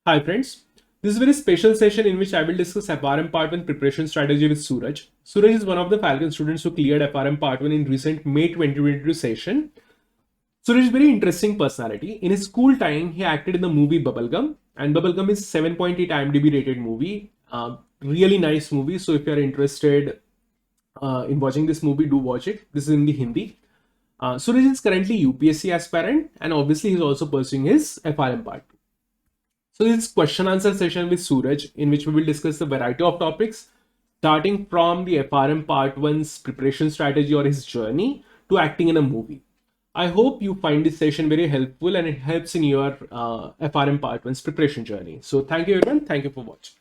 Hi friends, this is a very special session in which I will discuss FRM Part 1 preparation strategy with Suraj. Suraj is one of the Falcon students who cleared FRM Part 1 in recent May 2022 session. Suraj is a very interesting personality. In his school time, he acted in the movie Bubblegum, and Bubblegum is 7.8 IMDb rated movie. Really nice movie. So if you are interested in watching this movie, do watch it. This is in the Hindi. Suraj is currently UPSC aspirant, and obviously he's also pursuing his FRM Part 2. So this is question answer session with Suraj, in which we will discuss a variety of topics, starting from the FRM Part 1's preparation strategy or his journey to acting in a movie. I hope you find this session very helpful and it helps in your FRM Part 1's preparation journey. So thank you everyone. Thank you for watching.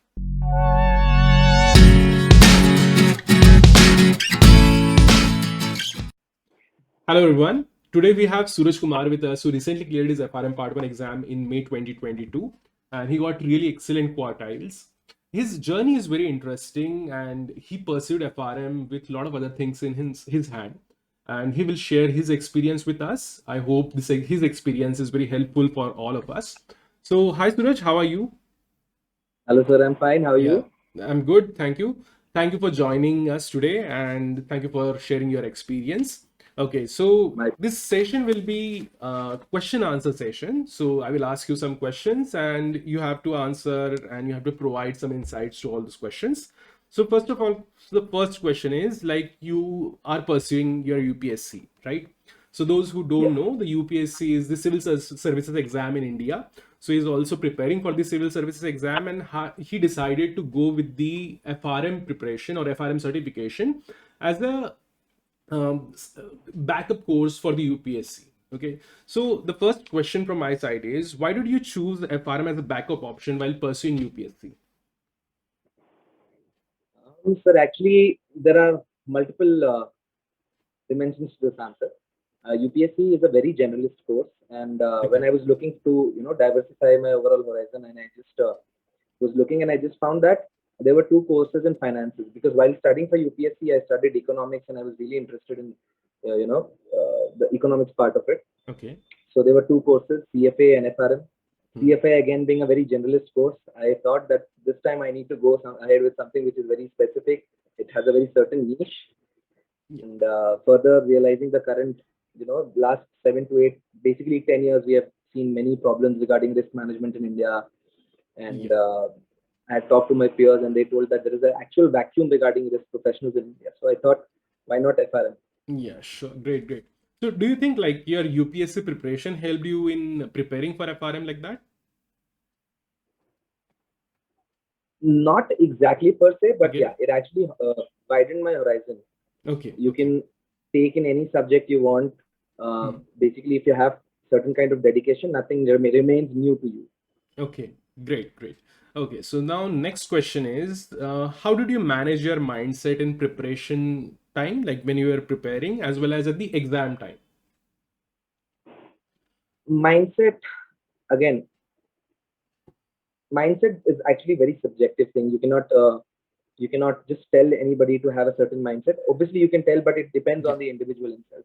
Hello everyone. Today we have Suraj Kumar with us who recently cleared his FRM Part 1 exam in May 2022 and he got really excellent quartiles. His journey is very interesting and he pursued FRM with a lot of other things in his hand and he will share his experience with us. I hope his experience is very helpful for all of us. So hi Suraj, how are you? Hello, sir. I'm fine. How are Yeah, you? I'm good. Thank you. Thank you for joining us today and thank you for sharing your experience. Okay, so My this session will be a question answer session. So I will ask you some questions and you have to answer and you have to provide some insights to all those questions. So first of all, the first question is like you are pursuing your UPSC, right? So those who Yeah. don't know, the UPSC is the Services exam in India. So he's also preparing for the civil services exam, and he decided to go with the FRM preparation or FRM certification as a backup course for the UPSC. Okay, so the first question from my side is why did you choose FRM as a backup option while pursuing UPSC? Sir, actually, there are multiple dimensions to this answer. UPSC is a very generalist course, and when Okay. I was looking to diversify my overall horizon, and I just was looking, and I just found that there were two courses in finances because while studying for UPSC, I studied economics, and I was really interested in the economics part of it. Okay. So there were two courses, CFA and FRM. Hmm. CFA again being a very generalist course, I thought that this time I need to go ahead with something which is very specific. It has a very certain niche, Yeah. and further realizing the current, last 7 to 8, basically 10 years, we have seen many problems regarding risk management in India, and Yeah. I had talked to my peers, and they told that there is an actual vacuum regarding risk professionals in India. So I thought, why not FRM? Yeah. Sure. Great. Great. So do you think like your UPSC preparation helped you in preparing for FRM like that? Not exactly per se, but yeah, Okay. it actually widened my horizon. Okay. You Okay. can take in any subject you want. Hmm. Basically, if you have certain kind of dedication, nothing remains new to you. Okay, great, great. Okay, so now next question is, how did you manage your mindset in preparation time, like when you were preparing, as well as at the exam time? Mindset, again, mindset is actually very subjective thing. You cannot just tell anybody to have a certain mindset. Obviously, you can tell, but it depends Yeah, on the individual himself.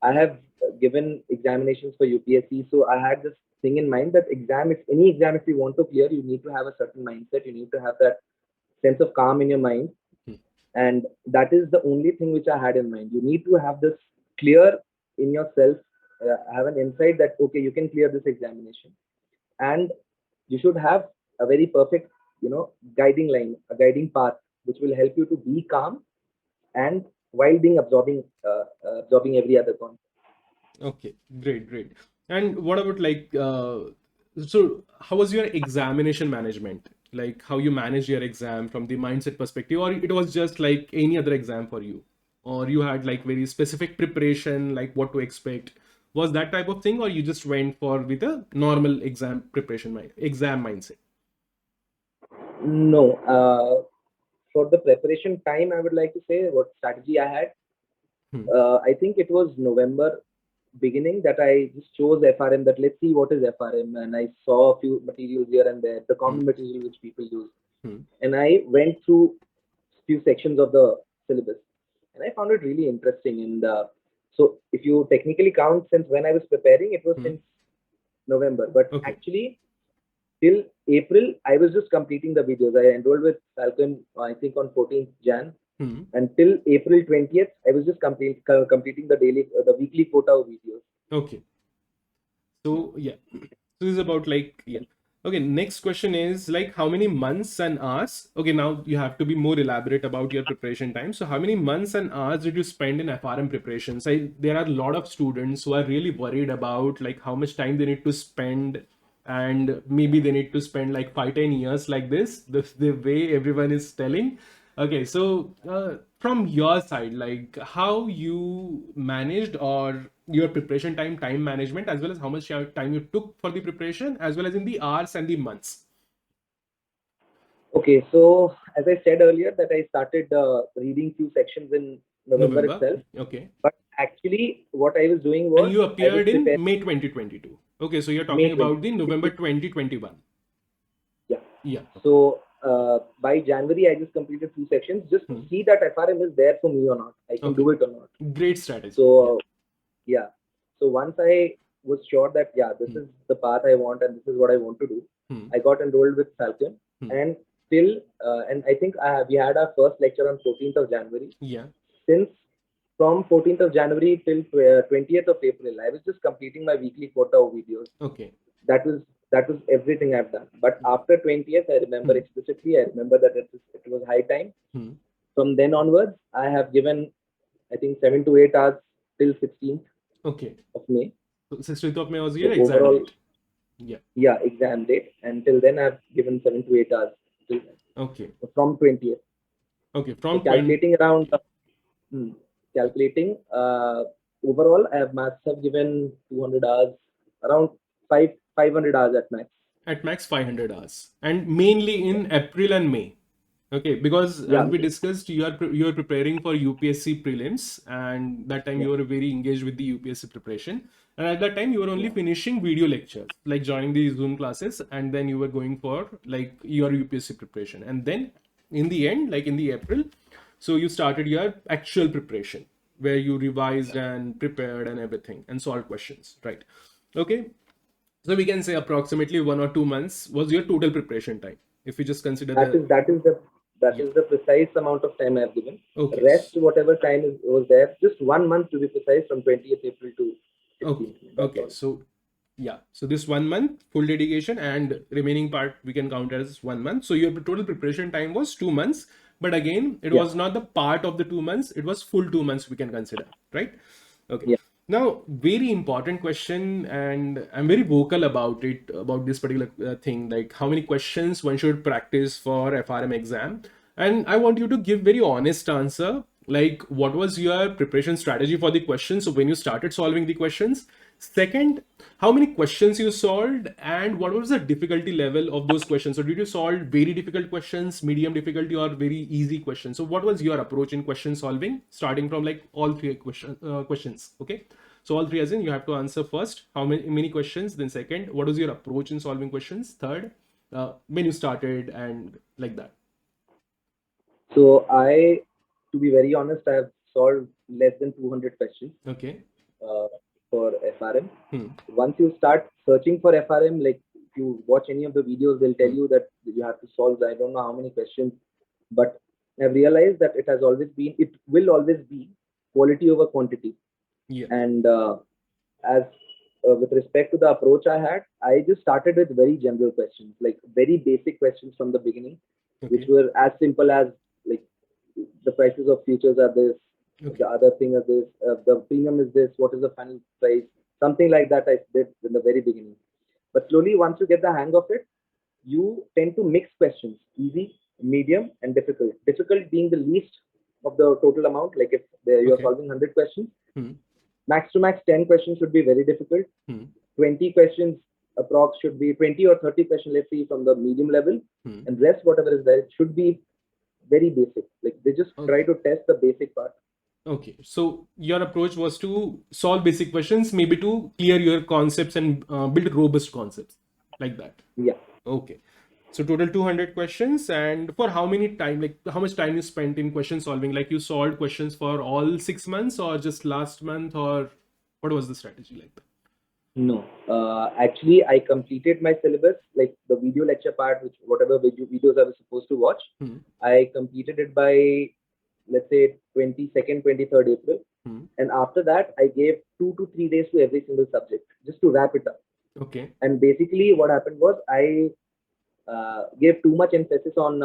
I yeah, have given examinations for UPSC, so I had this thing in mind that if any exam, if you want to clear, you need to have a certain mindset. You need to have that sense of calm in your mind, hmm, and that is the only thing which I had in mind. You need to have this clear in yourself, have an insight that okay, you can clear this examination, and you should have a very perfect, guiding line, a guiding path, which will help you to be calm and while being absorbing every other concept. okay, great, great. And what about like, so how was your examination management? Like how you manage your exam from the mindset perspective, or it was just like any other exam for you? Or you had like very specific preparation, like what to expect? Was that type of thing, or you just went for with a normal exam preparation, exam mindset? No, for the preparation time, I would like to say what strategy I had. Hmm. I think it was November beginning that I just chose FRM. That let's see what is FRM, and I saw a few materials here and there, the Hmm. common material which people use, Hmm. and I went through few sections of the syllabus, and I found it really interesting. And so, if you technically count since when I was preparing, it was Hmm. since November, but Okay. actually till April, I was just completing the videos. I enrolled with Falcon, I think on 14th Jan. Until April 20th, I was just completing the weekly quota of videos. Okay. So yeah, so this is about like, yeah. Okay, next question is like how many months and hours? Okay, now you have to be more elaborate about your preparation time. So how many months and hours did you spend in FRM preparations? There are a lot of students who are really worried about like how much time they need to spend, and maybe they need to spend like 5-10 years like this, the way everyone is telling. Okay, so from your side, like how you managed or your preparation time management, as well as how much time you took for the preparation, as well as in the hours and the months. Okay, so as I said earlier, that I started reading few sections in November November. itself. Okay. But actually, what I was doing And was you I was appeared in preparing May 2022. Okay, so you're May talking about the November 20. 2021. Yeah. Yeah. So by January, I just completed few sections just to see that FRM is there for me or not. I can do it or not. Great strategy. So yeah. So once I was sure that this is the path I want and this is what I want to do, I got enrolled with Falcon, and till and I think we had our first lecture on 14th of January. Yeah. Since from 14th of January till 20th of April, I was just completing my weekly quota of videos. Okay. That was everything I've done. But after 20th, I remember explicitly. I remember that it was high time. From then onwards, I have given, I think, 7 to 8 hours till 16th of May. So 16th of May was So your exam overall, date. Yeah. Yeah, exam date. Until then, I've given 7 to 8 hours. Till then. Okay. So from 20th. Okay. So From calculating around, overall, I must have given 200 hours, around 500 hours at max. At max 500 hours, and mainly in April and May. Okay, because as Yeah. we discussed, you are preparing for UPSC prelims, and that time you were very engaged with the UPSC preparation. And at that time, you were only finishing video lectures, like joining the Zoom classes, and then you were going for like your UPSC preparation. And then in the end, like in the April, so you started your actual preparation where you revised and prepared and everything and solved questions, right? Okay, so we can say approximately 1 or 2 months was your total preparation time, if we just consider That is the precise amount of time I've given. Okay. Rest, whatever time was there, just 1 month to be precise, from 20th April to 16th. Okay. So yeah, so this 1 month full dedication, and remaining part we can count as 1 month. So your total preparation time was 2 months, but again, it was not the part of the 2 months, it was full 2 months we can consider, right? Okay. Yeah. Now, very important question, and I'm very vocal about it, about this particular thing, like how many questions one should practice for FRM exam. And I want you to give very honest answer, like what was your preparation strategy for the questions? So when you started solving the questions, second, how many questions you solved, and what was the difficulty level of those questions? So did you solve very difficult questions, medium difficulty, or very easy questions? So what was your approach in question solving, starting from like all three questions? Okay, so all three, as in you have to answer first how many questions, then second, what was your approach in solving questions, third, when you started, and like that. So to be very honest, I have solved less than 200 questions. Okay. For FRM. Once you start searching for FRM, like if you watch any of the videos, they'll tell you that you have to solve, I don't know how many questions, but I've realized that it will always be quality over quantity. Yeah. And as with respect to the approach I had, I just started with very general questions, like very basic questions from the beginning, which were as simple as like the prices of futures are this, the other thing is this, the premium is this, what is the final price, something like that I did in the very beginning. But slowly, once you get the hang of it, you tend to mix questions: easy, medium, and difficult. Difficult being the least of the total amount. Like if you are solving 100 questions, max to max 10 questions should be very difficult. 20 questions approx should be 20 or 30 questions, let's see, from the medium level, and rest whatever is there, it should be very basic. Like they just try to test the basic part. Okay, so your approach was to solve basic questions, maybe to clear your concepts and build robust concepts like that. Yeah. Okay, so total 200 questions, and for how many time, like how much time you spent in question solving? Like you solved questions for all 6 months, or just last month, or what was the strategy like that? No, actually, I completed my syllabus, like the video lecture part, which whatever videos I was supposed to watch. Hmm. I completed it by, let's say, 22nd, 23rd April. Hmm. And after that, I gave 2 to 3 days to every single subject just to wrap it up. Okay. And basically, what happened was I gave too much emphasis on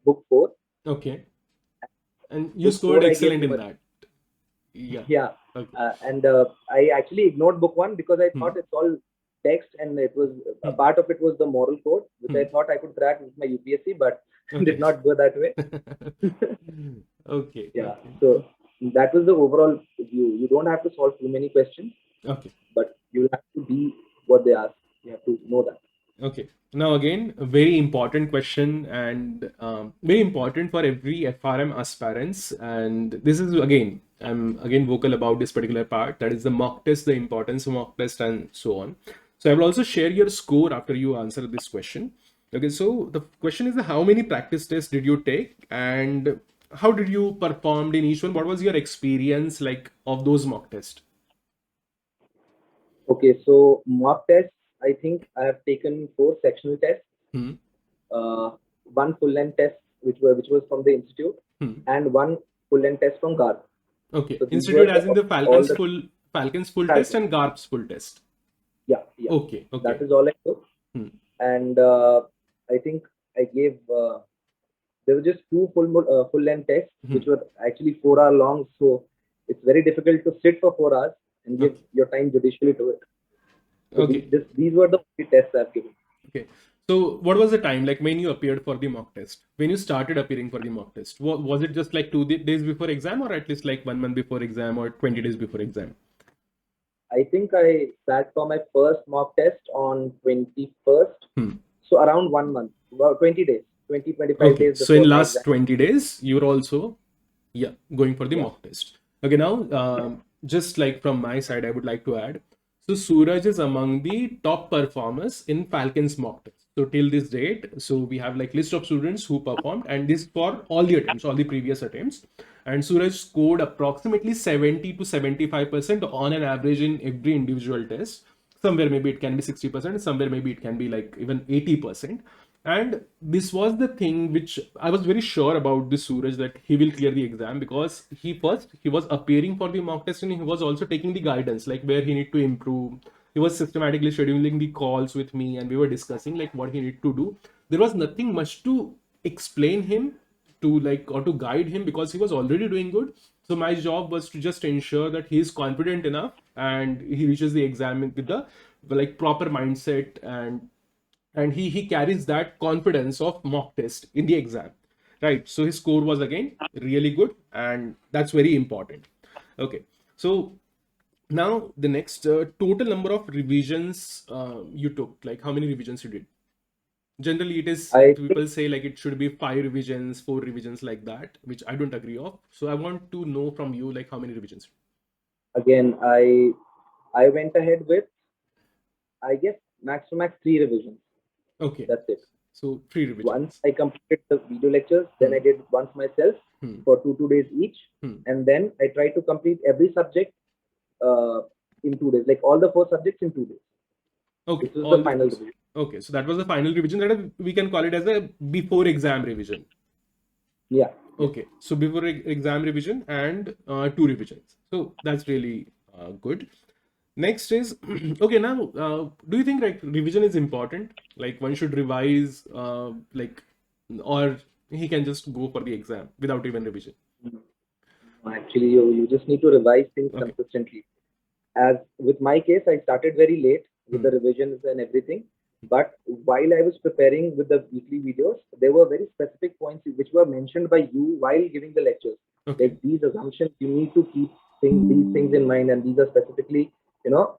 book four. Okay. And you Book scored four, I gave excellent too in much. that. Yeah. Yeah, Okay. and I actually ignored book one because I Hmm. thought it's all text, and it was a Hmm. part of it was the moral code, which Hmm. I thought I could crack with my UPSC, but did Okay. not go that way. Okay. Yeah, Okay. so that was the overall view. You don't have to solve too many questions, Okay. but you have to be what they ask. You have to know that. Okay. Now again, a very important question and very important for every FRM aspirants. And this is again, I'm again vocal about this particular part. That is the mock test, the importance of mock test, and so on. So I will also share your score after you answer this question. Okay. So the question is, how many practice tests did you take, and how did you performed in each one? What was your experience like of those mock tests? Okay, so mock tests, I think I have taken 4 sectional tests, Hmm. uh, one full length test, which was from the institute, Hmm. and one full length test from GAR. Okay. So these Institute were as in the all the Falcons full test Falcons. and GARP's full test. Yeah, yeah. Okay. That Okay. is all I took. Hmm. And I think I gave there were just two full length tests, which Hmm. were actually 4 hour long. So it's very difficult to sit for 4 hours and give Okay. your time judicially to it. So Okay. these were the only tests I've given. Okay. So what was the time like when you appeared for the mock test? When you started appearing for the mock test? Was it just like days before exam, or at least like 1 month before exam, or 20 days before exam? I think I sat for my first mock test on 21st. Hmm. So around 1 month, about 20 days, 20-25 Okay. days So in before my last exam. 20 days, you're also, yeah, going for the Yeah. mock test. Okay, now just like from my side, I would like to add. So Suraj is among the top performers in Falcons mock test. So till this date, so we have like list of students who performed, and this for all the attempts, all the previous attempts. And Suraj scored approximately 70 to 75% on an average in every individual test. Somewhere maybe it can be 60%, somewhere maybe it can be like even 80%. And this was the thing which I was very sure about this Suraj, that he will clear the exam, because he was appearing for the mock test, and he was also taking the guidance like where he need to improve. He was systematically scheduling the calls with me, and we were discussing like what he need to do. There was nothing much to explain him to like, or to guide him, because he was already doing good. So my job was to just ensure that he is confident enough and he reaches the exam with the like proper mindset, and he carries that confidence of mock test in the exam, right? So his score was again really good, and that's very important. Okay. So now the next, total number of revisions you took, like how many revisions you did. Generally it is, I think people say like it should be 5 revisions, 4 revisions, like that, which I don't agree of. So I want to know from you like how many revisions. again, I went ahead with, I guess, max to max 3 revisions. Okay. That's it. So 3 Once revisions. I completed the video lectures, then I Hmm. did once myself Hmm. for 2 days each, Hmm. and then I tried to complete every subject uh, in 2 days, like all the 4 subjects in 2 days. Okay, This was the all the final course. revision. Okay, so that was the final revision. That we can call it as a before exam revision. Yeah, yeah. Okay, so before exam revision and 2 revisions. So that's really good. Next is okay. Now, do you think like revision is important? Like one should revise, like, or he can just go for the exam without even revision? No, actually, you just need to revise things Okay. consistently. As with my case, I started very late with Hmm. the revisions and everything. But while I was preparing with the weekly videos, there were very specific points which were mentioned by you while giving the lectures. Okay. Like these assumptions, you need to keep these things in mind, and these are specifically,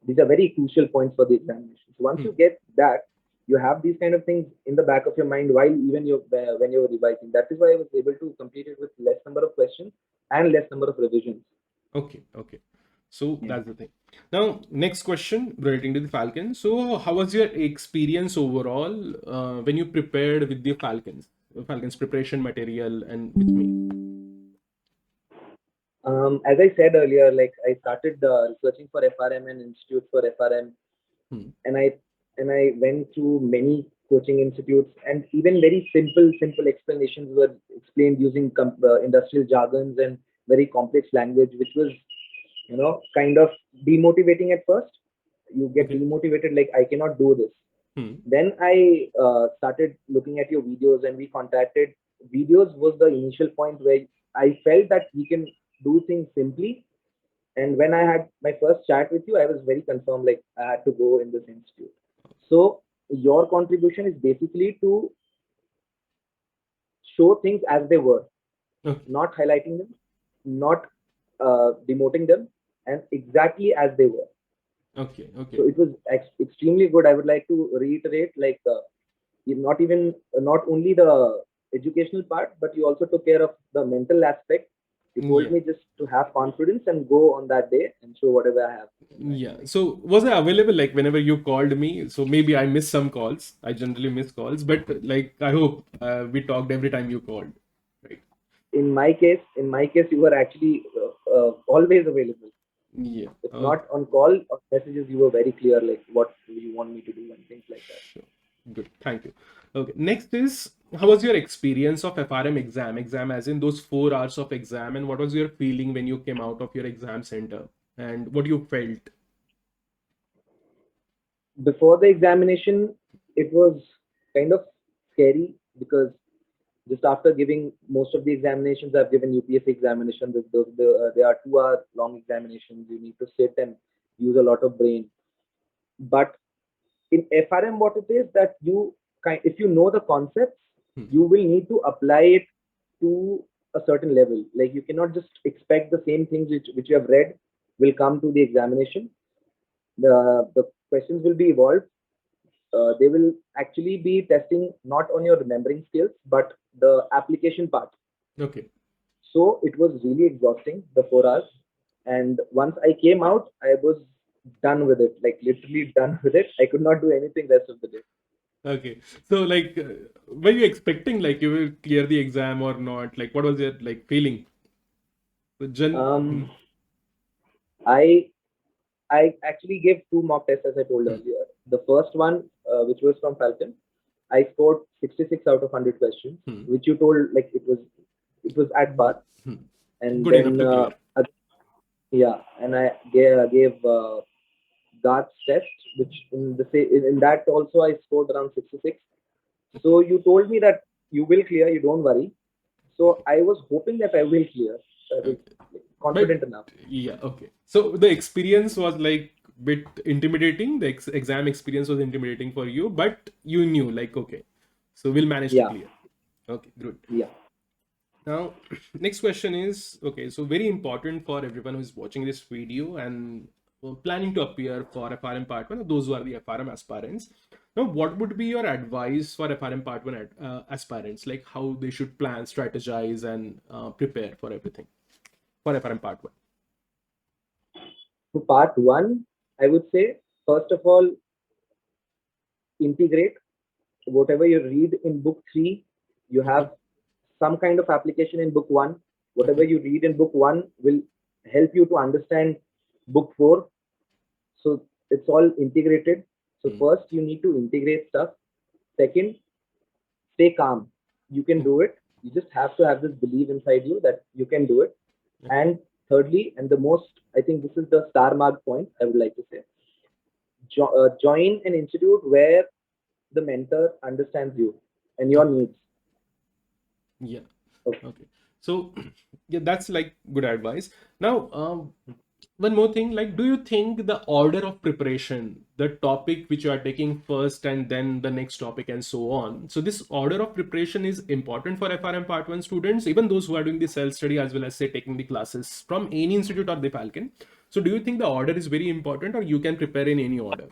these are very crucial points for the examination. So once Hmm. you get that, you have these kind of things in the back of your mind while even you when you're revising. That is why I was able to complete it with less number of questions and less number of revisions. Okay. Okay. So Yeah. that's the thing. Now, next question relating to the Falcon. So, how was your experience overall when you prepared with the Falcons preparation material and with me? As I said earlier, like I started researching for FRM and Institute for FRM Hmm. And I went to many coaching institutes, and even very simple explanations were explained using industrial jargons and very complex language, which was kind of demotivating at first. You get Okay. demotivated, like I cannot do this. Hmm. Then I started looking at your videos, and we contacted. Videos was the initial point where I felt that we can do things simply. And when I had my first chat with you, I was very confirmed, like I had to go in this institute. So your contribution is basically to show things as they were, Okay. not highlighting them, not demoting them, and exactly as they were. Okay. So Okay. it was extremely good. I would like to reiterate, like not even not only the educational part, but you also took care of the mental aspect. You told Yeah. me just to have confidence and go on that day and show whatever I have in mind. Yeah. So was I available like whenever you called me? So maybe I missed some calls. I generally miss calls, but like I hope we talked every time you called. Right. In my case, you were actually always available. Yeah. If Okay. not on call or messages, you were very clear, like what you want me to do and things like that. Sure. Good. Thank you. Okay. Next is how was your experience of FRM exam? Exam as in those 4 hours of exam, and what was your feeling when you came out of your exam center, and what you felt? Before the examination, it was kind of scary because just after giving most of the examinations, I've given UPSC examination. They are 2 hour long examinations. You need to sit and use a lot of brain. But in FRM, what it is that if you know the concepts, Hmm. you will need to apply it to a certain level. Like you cannot just expect the same things which you have read will come to the examination. The questions will be evolved. They will actually be testing not on your remembering skills but the application part. Okay. So it was really exhausting, the 4 hours. And once I came out, I was done with it, like literally done with it. I could not do anything rest of the day. Okay. So like, were you expecting like you will clear the exam or not? Like, what was your like feeling? The Um, I I actually gave two mock tests, as I told hmm, earlier. The first one, which was from Falcon, I scored 66 out of 100 questions, hmm, which you told like it was at par. hmm. And Good enough then to clear. yeah, and I gave Guards test, which in that also I scored around 66. Okay. So you told me that you will clear, you don't worry. So I was hoping that I will clear. So I was Okay. But confident enough. yeah, okay. So the experience was like bit intimidating. The exam experience was intimidating for you, but you knew like okay, so we'll manage to Yeah, clear. Okay, good. yeah. Now, next question is okay. So very important for everyone who is watching this video and planning to appear for FRM Part One, or those who are the FRM aspirants. Now, what would be your advice for FRM Part One aspirants? Like how they should plan, strategize, and prepare for everything for FRM Part One. So part one, I would say, first of all, integrate whatever you read in book three. You Okay. have some kind of application in book one. Whatever Okay. you read in book one will help you to understand book four. So it's all integrated. So Hmm. first you need to integrate stuff. Second, stay calm. You can Okay. do it. You just have to have this belief inside you that you can do it. Okay. And thirdly, and the most, I think this is the star mark point I would like to say, join an institute where the mentor understands you and your Okay. needs. Yeah. Okay. Okay. So yeah, that's like good advice. Now, one more thing, like, do you think the order of preparation, the topic which you are taking first and then the next topic and so on, so this order of preparation is important for FRM Part 1 students, even those who are doing the self-study as well as say taking the classes from any institute or the Falcon. So do you think the order is very important or you can prepare in any order?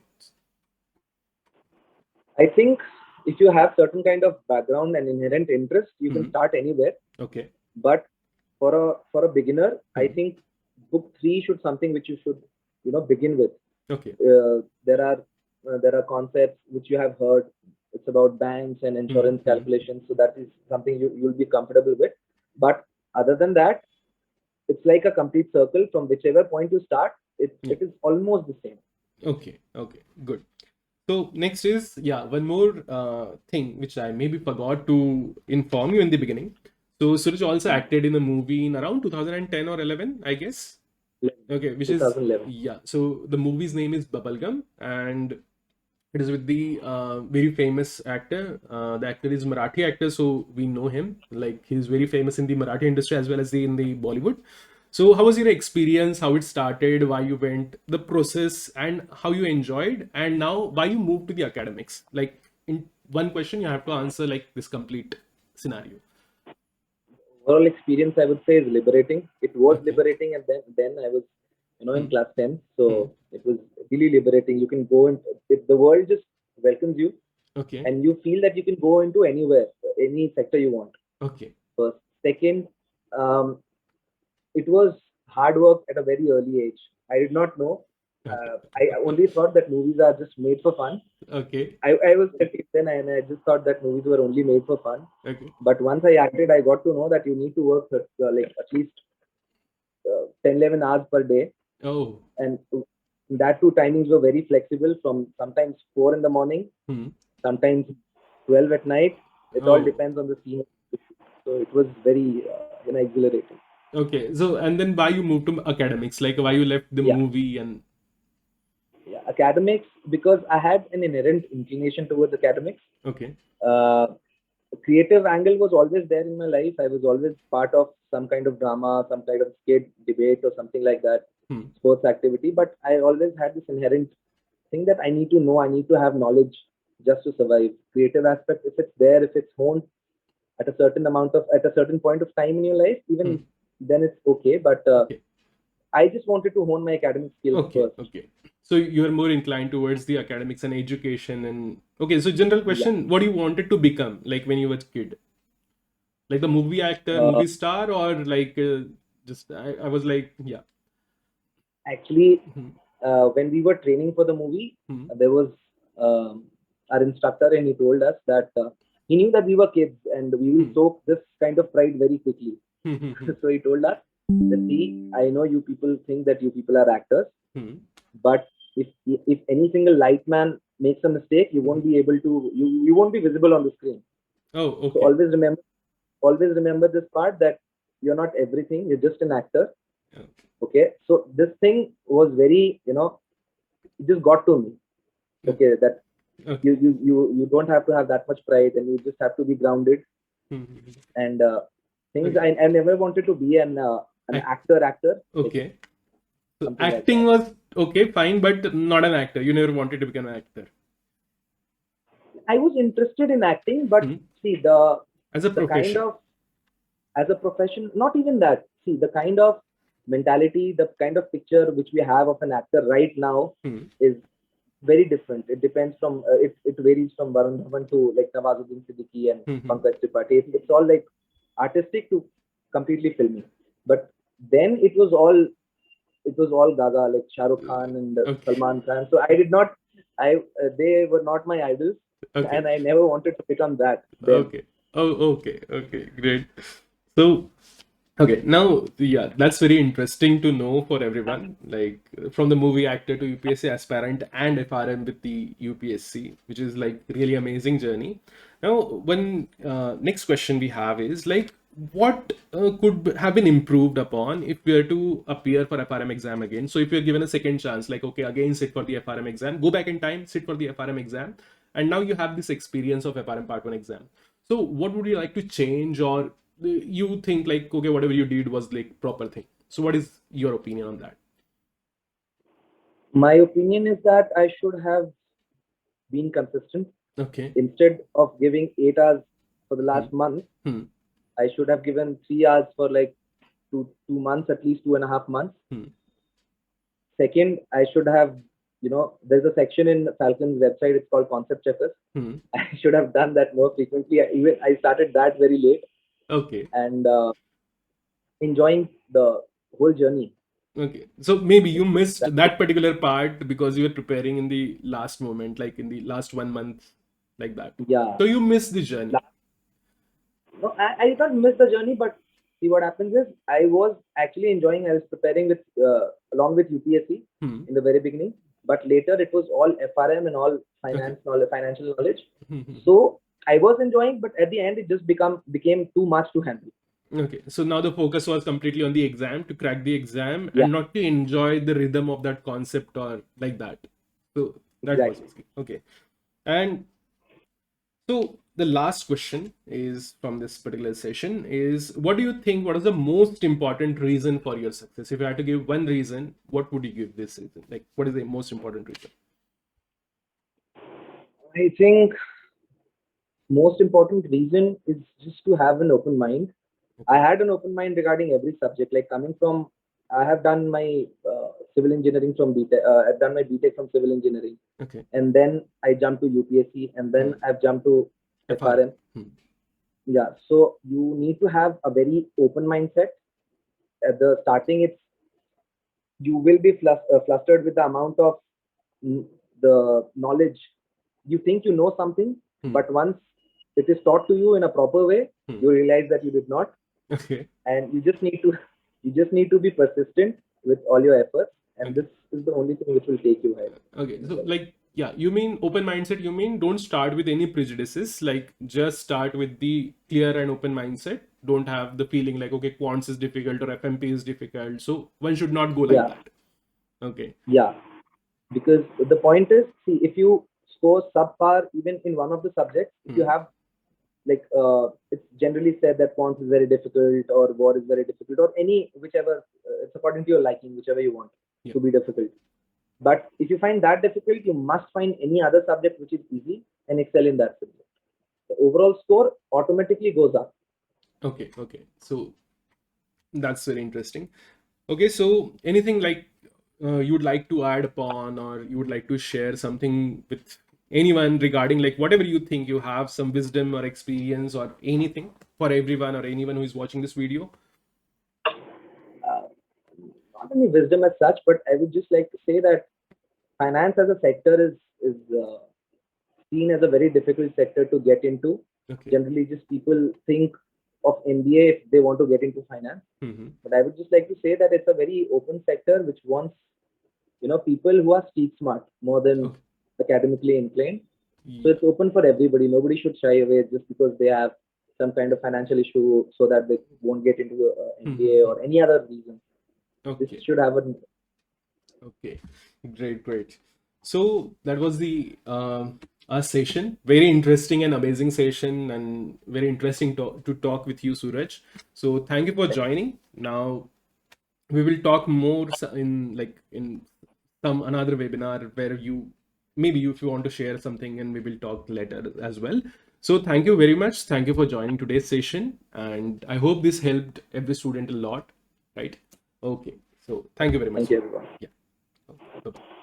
I think if you have certain kind of background and inherent interest, you can Hmm. start anywhere. Okay. But for a beginner, I Hmm. think book three should something which you should begin with. Okay. There are concepts which you have heard. It's about banks and Hmm. insurance Hmm. calculations, so that is something you'll be comfortable with. But other than that, it's like a complete circle. From whichever point you start, it, Yeah. it is almost the same. Okay. Okay. Good. So next is, yeah, one more thing which I maybe forgot to inform you in the beginning. So Suraj also acted in a movie in around 2010 or 11, I guess. Okay, which is, 2011. yeah. So the movie's name is Bubblegum, and it is with the very famous actor. The actor is Marathi actor, so we know him. Like, he's very famous in the Marathi industry as well as in the Bollywood. So how was your experience? How it started? Why you went? The process and how you enjoyed? And now why you moved to the academics? Like, in one question, you have to answer like this complete scenario. Overall experience, I would say, is liberating. It was Okay. liberating, and then I was, in Hmm. class 10, Hmm. so it was really liberating. You can go and if the world just welcomes you, Okay. and you feel that you can go into anywhere, any sector you want. Okay. First, second, um, it was hard work at a very early age. I did not know. Okay. I only thought that movies are just made for fun. Okay. I was 13 then, and I just thought that movies were only made for fun. Okay. But once I acted, I got to know that you need to work like at least 10, 11 hours per day. Oh. And that too, timings were very flexible from sometimes 4 in the morning, Hmm. sometimes 12 at night. It all Oh. depends on the scene. So it was very, exhilarating. Okay. So, and then why you moved to academics? Like, why you left the Yeah. movie and Yeah. Academics, because I had an inherent inclination towards academics. okay. Uh, Creative angle was always there in my life. I was always part of some kind of drama, some kind of skit, debate, or something like that, Hmm. sports activity. But I always had this inherent thing that I need to know, I need to have knowledge just to survive. Creative aspect, if it's there, if it's honed at a certain point of time in your life, Hmm. even then it's okay. But Okay. I just wanted to hone my academic skills Okay. first. Okay. So you are more inclined towards the academics and education and okay. So general Yeah. question: what you wanted to become, like when you were a kid, like the movie actor, Uh, movie star, or like just I was like, yeah. Actually, Hmm. when we were training for the movie, Hmm. there was um, our instructor, and he told us that he knew that we were kids and we will Hmm. soak this kind of pride very quickly. Hmm. Hmm. Hmm. So he told us that, see, I know you people think that you people are actors, Hmm. but if any single light man makes a mistake, you Hmm. won't be able to you won't be visible on the screen. Oh, So okay. always remember this part, that you're not everything. You're just an actor. Okay. Okay. So this thing was very, it just got to me. Okay. Okay, that Okay. you don't have to have that much pride, and you just have to be grounded. Hmm. Hmm, hmm. And things, Okay. I never wanted to be an Act- actor, like okay. So something like acting that. was okay, fine, but not an actor. You never wanted to become an actor. I was interested in acting, but Hmm. see, As a the kind profession. of, as a profession, not even that. See, the kind of mentality, the kind of picture which we have of an actor right now Hmm. is very different. It depends from it varies from Varun Dhawan to like Nawazuddin Siddiqui and Hmm. Hmm. Pankaj Tripathi. It's all like artistic to completely filmy. But then it was all Gaga, like Shah Rukh Khan and Okay. Salman Khan. So I did not, they were not my idols, Okay. and I never wanted to become that. Then Okay. Oh, okay. Okay. Great. So, okay. Now, yeah, that's very interesting to know for everyone. Like from the movie actor to UPSC aspirant and FRM with the UPSC, which is like really amazing journey. Now, one next question we have is like, what could have been improved upon if we were to appear for FRM exam again? So, if you're given a second chance, like, okay, again sit for the FRM exam, go back in time, sit for the FRM exam, and now you have this experience of FRM Part 1 exam. So, what would you like to change, or you think like, okay, whatever you did was like proper thing? So, what is your opinion on that? my opinion is that I should have been consistent. Okay. Instead of giving 8 hours for the Hmm. last month, Hmm. I should have given 3 hours for like 2 months, at least 2.5 months. Hmm. Second, I should have, there's a section in Falcon's website. It's called Concept Checkers. Hmm. I should have done that more frequently. Even I started that very late, Okay. and enjoying the whole journey. Okay. So maybe you It's missed that, that particular part because you were preparing in the last moment, like in the last 1 month, like that. yeah. So you missed the journey. No, I did not miss the journey, but see what happens is I was actually enjoying. I was preparing with along with UPSC Hmm. in the very beginning. but later it was all FRM and all finance knowledge, financial knowledge. So I was enjoying, but at the end it just became too much to handle. Okay, so now the focus was completely on the exam, to crack the exam Yeah, and not to enjoy the rhythm of that concept or like that. So that was exactly. basically okay. And so the last question is from this particular session is, what do you think, what is the most important reason for your success? If you had to give one reason, what would you give this reason? Like, what is the most important reason? I think most important reason is just to have an open mind. I Okay. had an open mind regarding every subject. Like coming from, I have done my civil engineering from BTech. I've done my BTech from civil engineering, Okay. and then I jumped to UPSC, and then Hmm. I've jumped to FRM. FRM. Hmm. Yeah, so you need to have a very open mindset. At the starting, it's you will be flustered with the amount of mm, the knowledge. You think you know something, Hmm. but once it is taught to you in a proper way, Hmm. you realize that you did not, Okay. and you just need to be persistent with all your efforts, and this Okay. is the only thing which will take you ahead Okay, in your so life. like, yeah, you mean open mindset, you mean don't start with any prejudices, like just start with the clear and open mindset. Don't have the feeling like, okay, quants is difficult or FMP is difficult. So one should not go like Yeah, that. Okay. yeah. Because the point is, see, if you score subpar even in one of the subjects, if you Hmm. have like it's generally said that quants is very difficult or war is very difficult or any whichever it's according to your liking, whichever you want Yeah. to be difficult. But if you find that difficult, you must find any other subject which is easy and excel in that subject. The overall score automatically goes up. Okay. Okay. So that's very interesting. Okay. So anything like you would like to add upon, or you would like to share something with anyone regarding like whatever you think you have some wisdom or experience or anything for everyone or anyone who is watching this video? Uh, Not any wisdom as such, but I would just like to say that finance as a sector is seen as a very difficult sector to get into. Okay. Generally, just people think of MBA if they want to get into finance. Mm-hmm. But I would just like to say that it's a very open sector which wants people who are street smart more than Okay. academically inclined. So Yeah. it's open for everybody. Nobody should shy away just because they have some kind of financial issue so that they won't get into MBA Mm-hmm. or any other reason. This Okay. should have a Okay. Great. Great. So that was the our session. Very interesting and amazing session, and very interesting to talk with you, Suraj. So thank you for joining. Now we will talk more in like in some another webinar where you maybe if you want to share something, and we will talk later as well. So thank you very much. Thank you for joining today's session, and I hope this helped every student a lot, right? Okay, so thank you very much, thank you sir. everyone. Yeah. Okay, bye-bye.